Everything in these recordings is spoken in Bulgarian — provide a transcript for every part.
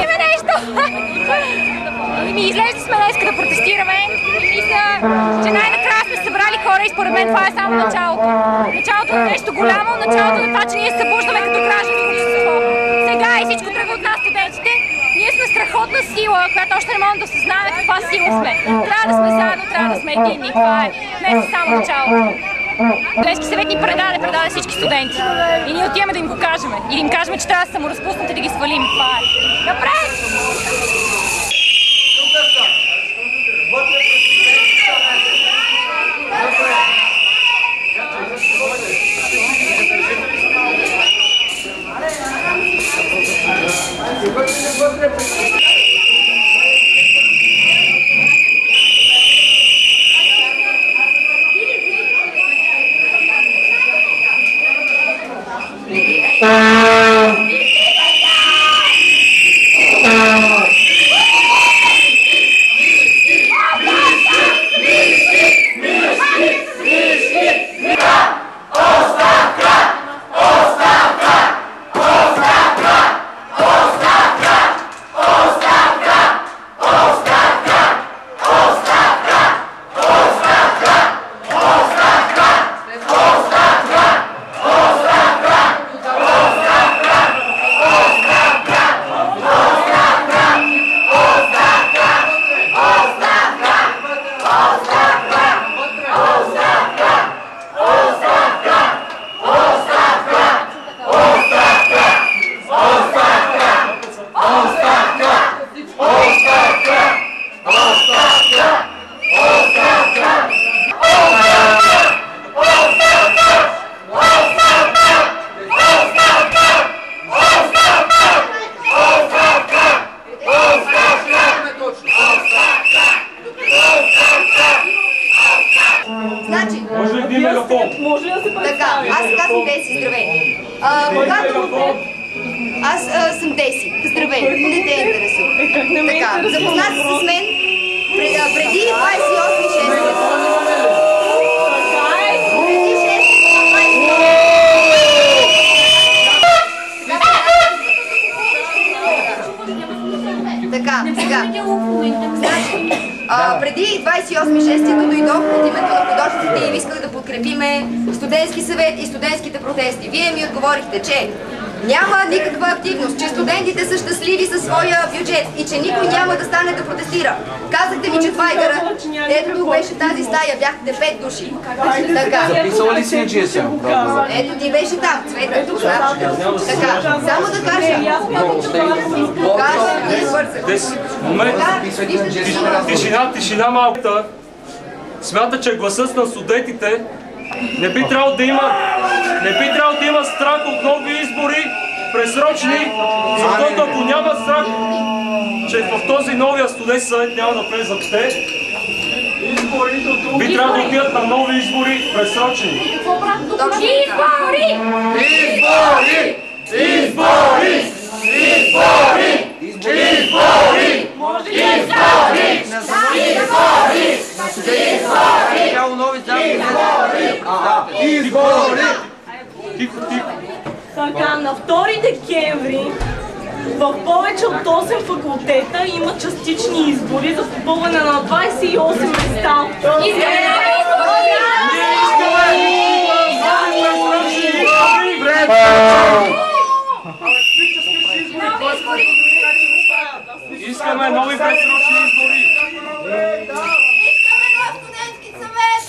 направим нещо! Излезли сме днес да протестираме и мисля, че най-накрая сме събрали хора и според мен това е само началото. Началото на нещо голямо, началото на това, че ние се събуждаме като гражданско общество. Сега и всичко тръгва от нас, студентите. Ние сме страхотна сила, която още не можем да осъзнаваме каква сила сме. Трябва да сме заедно, трябва да сме единни. Това е. Днес е само началото. Студентски съвет ни предаде всички студенти. И ние отиваме да им го кажем. И да им кажем, че трябва да се саморазпуснат и да ги свалим. Това е. Напред! Аз съм Деси. Здравей, не те интересува. Така, запознат се с мен преди 28-6. Така, сега. Преди 28-6 дойдох от името на художниците и исках да подкрепиме студентски съвет и студентските протести. Вие ми отговорихте, че няма никаква активност, че студентите са щастливи със своя бюджет и че никой няма да стане да протестира. Казахте ми, че това е гарант. Ето тук беше тази стая, бяхте 5 души. Записала ли си на GSM? Ето ти беше там, Цвета. Така, само да кажа. Тишина малко. Смята, че гласът на студентите не би трябвало да има страх от нови избори, пресрочни, защото ако няма страх, че в този новия студентски съвет няма да влезат те, би трябвало да отидат на нови избори, пресрочни. Избори! Избори! Избори! Избори! Избори! Избори! Избори! Тихо, тихо. Така, на 2 декември в повече от 8 факултета има частични избори за попълване на 28 места. Искаме нови предсрочни избори! Искаме нов студентски съвет!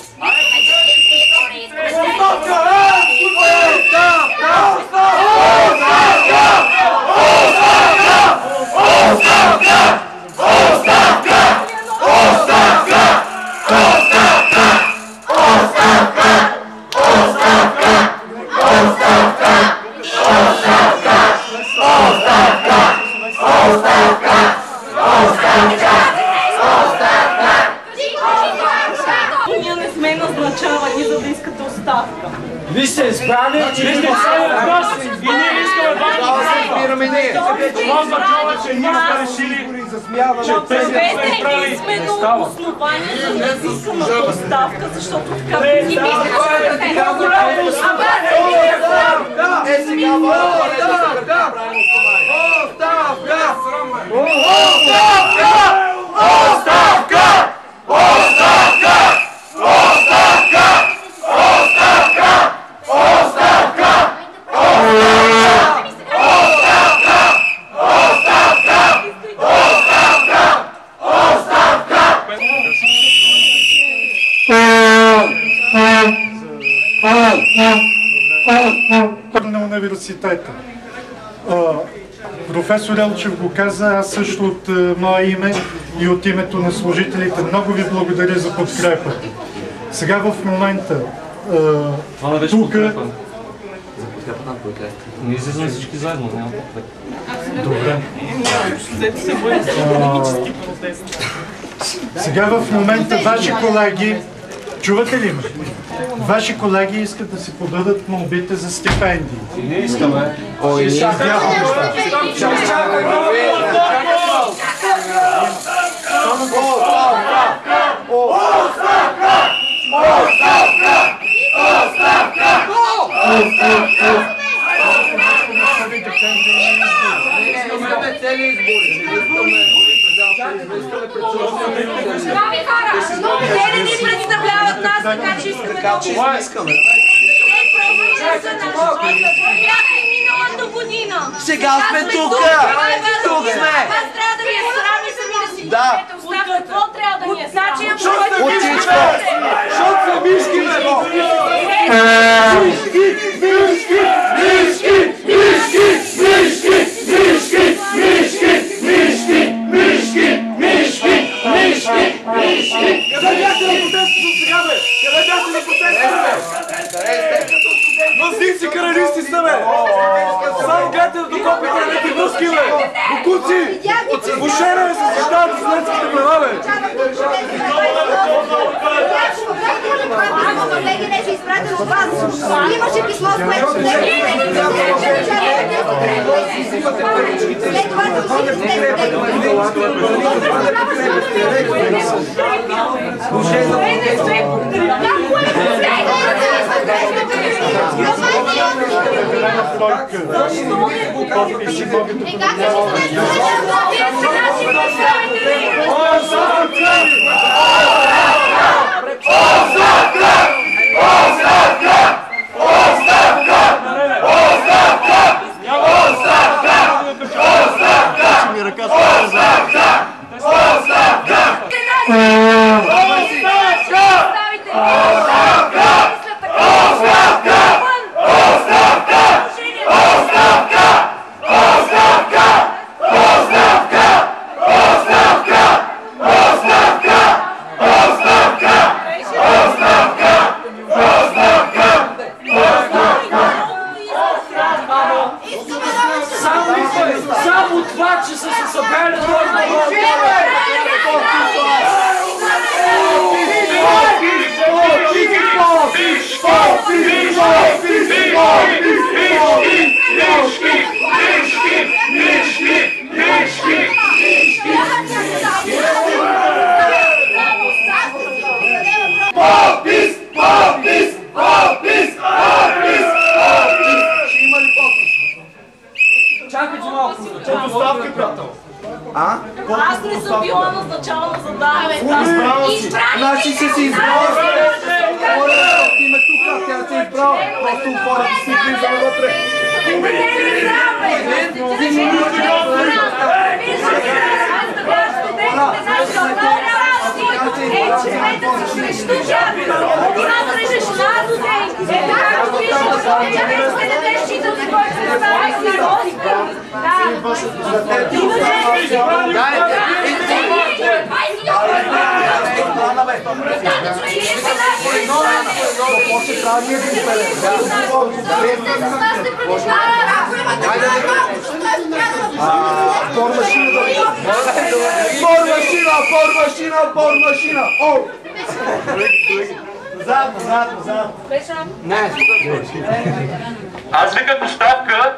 Ние не сме назначавани, за да искате оставка. Вие сте справили, че вие сте справили от нас и ние искаме това означава, че ние сме решили, че тези не сме справили. Единствено основание за да искаме оставка, защото така не мисля, че е голямо основание. Оставка! На университета. Професор Елчев го каза, аз също от мое име и от името на служителите много ви благодаря за подкрепа. Сега в момента тук... Не излизаме всички заедно, няма подкрепа. Добре. Сега в момента ваши колеги, чувате ли ме? Ваши колеги искат да си подадат молбите за стипендии. И не искаме. Ой, не Те не ни представляват нас, така че искаме миналата година. Сега сме тук! Тук сме! Аз трябва да ви е срам и сами да си дадете оставка. Какво трябва да ни е срам? От всичко! Защото са мишки, Мазнинци каралисти са, бе! Само гледате да докопите на тези връзки, бе! Бокуци! Бушере се защитават с немските права, бе! Имаше писмо, с което след това Само това, че са се събрали Аз не съм била назначавана за даване. Значи се си избрала. Има тук, тя се избрала. Просто хората си влизаме вътре. Бормашина! Задно. Не. Аз викам оставка,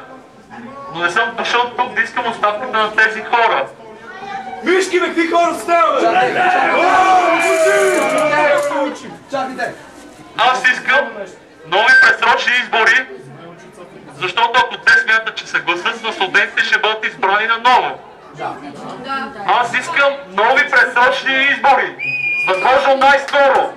но не съм дошъл тук да искам оставката на тези хора. Мишки, бе, какви хора ставаме? Чакайте! Аз искам нови предсрочни избори, защото ако те смятат, че са гласът на студентите, ще бъдат избрани наново. Аз искам нови предсрочни избори. Възможно най-скоро.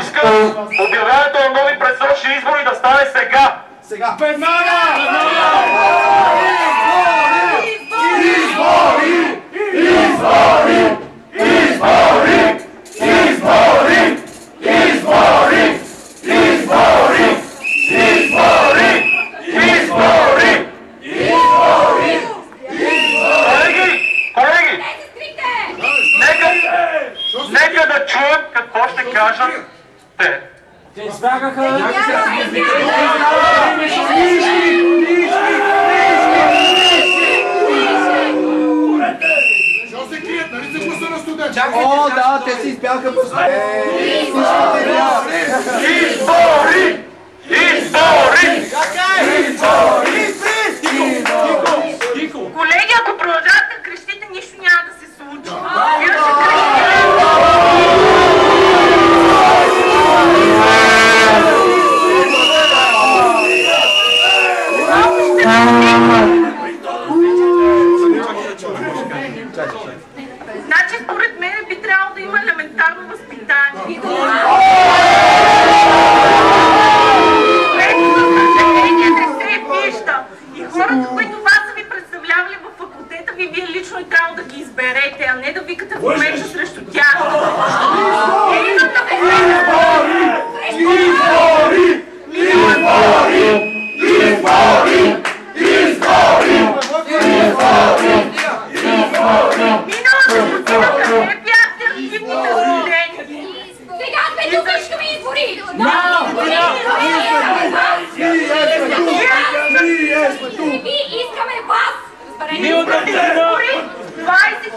Искам обявяването на нови предсрочни избори да стане сега. Сега. Колеги, нека да чуем какво ще кажат те. Те избягаха. Защо се крият? Нали се гласа на студенти? О, да, те си избяха по Избори! Колеги, ако продължавате да крещите, нищо няма да се случи. Значи, според мен би трябвало да има елементарно възпитание. И хората, които вас са ви представлявали във факултета ви, вие лично и трябва да ги изберете, а не да викате в момента срещу тях. Миналата година къде бяхте активните студенти? Сега сме тук и ще ми избори! Ние искаме вас! Избори 20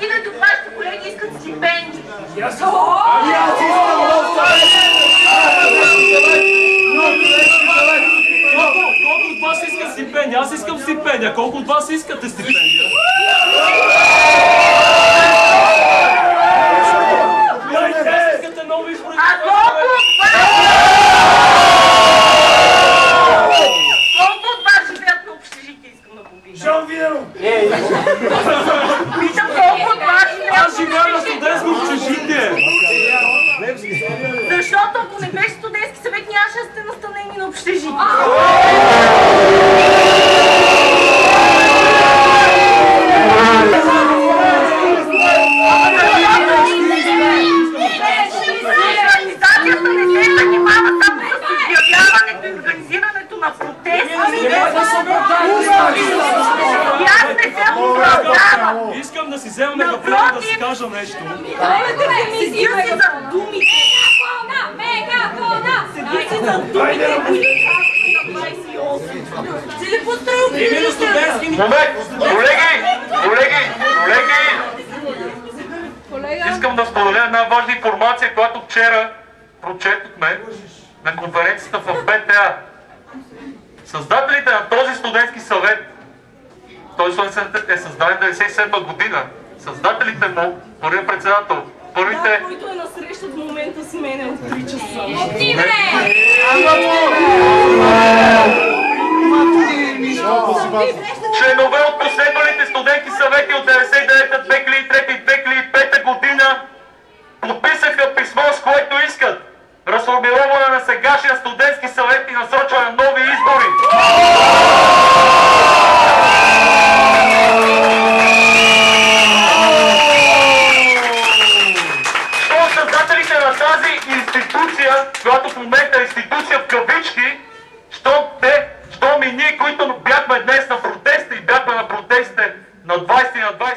000 от вашите колеги искат стипендии. Колко от вас искат стипендия? Аз искам стипендия. Колко от вас искате стипендия? Искате нови избори? А колко от вас живеят на общежитие, искам да попитам. Питам колко от вас живеят Аз живея на студентско общежитие. Защото ако не беше студентски съвет, нямаше да сте настанени на общежитие. Организацията не се занимава само с обявяването и организирането на протести. И аз не се оправдавам. Искам да си взема мегафона да си кажа нещо. Седи си за думите. Седи си за думите, които казвате на 28. Си ли построил Колеги! Искам да споделя една важна информация, която вчера прочетохме на конференцията в БТА. Създателите на този студентски съвет, той е създаден 1997 година. Създателите му, първият председател, първите... който е насреща в момента с мене от 3 часа. Членове от последвалите студентски съвети от 1999, 2003 и 2005 година подписаха писмо, с което искат разформироване на сегашния студентски съвет и насрочване на нови избори. Що създателите на тази институция, която в момента е институция в кавички, щом и ние, които бяхме днес на протеста и бяхме на протестите на 20 и на 28,